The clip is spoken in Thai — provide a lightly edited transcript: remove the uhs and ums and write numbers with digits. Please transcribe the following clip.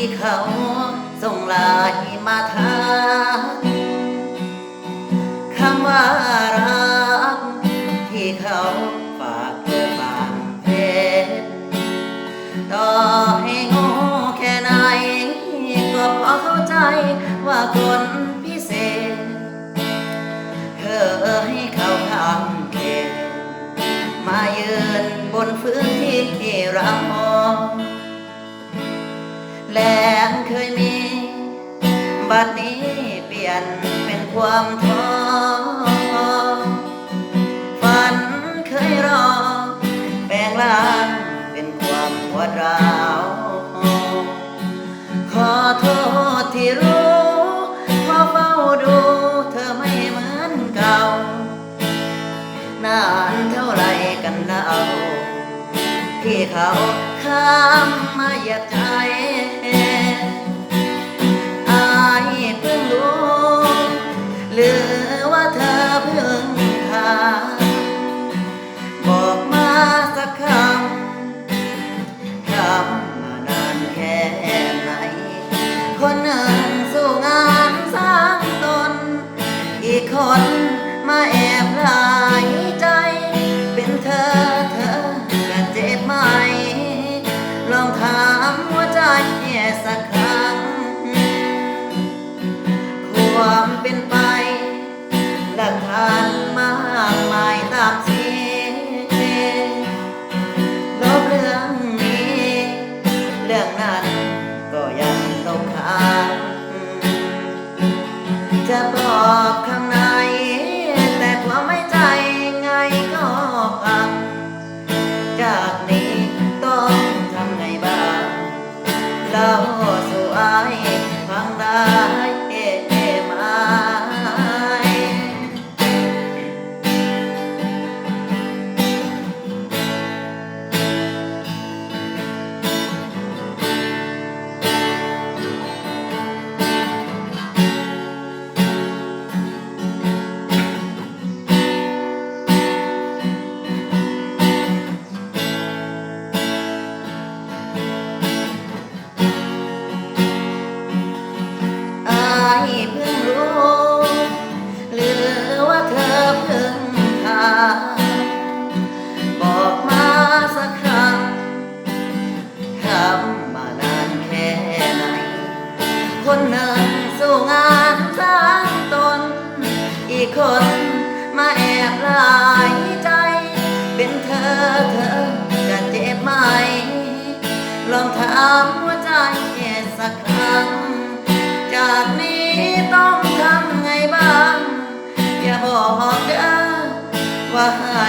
ที่เขาส่งไลน์มาถามคำว่ารักที่เขาฝากเธอบางเพชรต่อให้โง่แค่ไหนก็พอเข้าใจว่าคนพิเศษเธอให้เขาทำเขตมายืนบนพื้นที่เราและเคยมีบัดนี้เปลี่ยนเป็นความท้อฝันเคยรอแปลงร่างเป็นความปวดร้าวขอโทษที่รู้พอเฝ้าดูเธอไม่เหมือนเก่านานเท่าไรกันเล่าที่เขาข้ามมาเหยียบใจอายเพิ่งรู้หรือว่าเธอเพิ่งถามบอกมาสักคำมานานแค่ไหนคนหนึ่งสู้งานสร้างตนอีกคนมาแอบหลายใจเป็นเธอจะเจ็บไหมลองถามหัวใจสักครั้งความเป็นไปหลักฐานมากมายตามทีลบเรื่องนี้เรื่องนั้นก็ยังตกค้างจะบอกคำไหนแต่ความไม่ใจไงก็พังจากนี้ต้องทำไงบ้างเล่าสู่อายฟังได้ไหมเพิ่งรู้หรือว่าเธอเพิ่งถามบอกมาสักคำมานานแค่ไหนคนหนึ่งสู้งานสร้างตนอีกคนมาแอบหลายใจเป็นเธอจะเจ็บไหมลองถามหัวใจสักครั้งจากนี้ต้องทำไงบ้างอย่าบอกเด้อว่าให้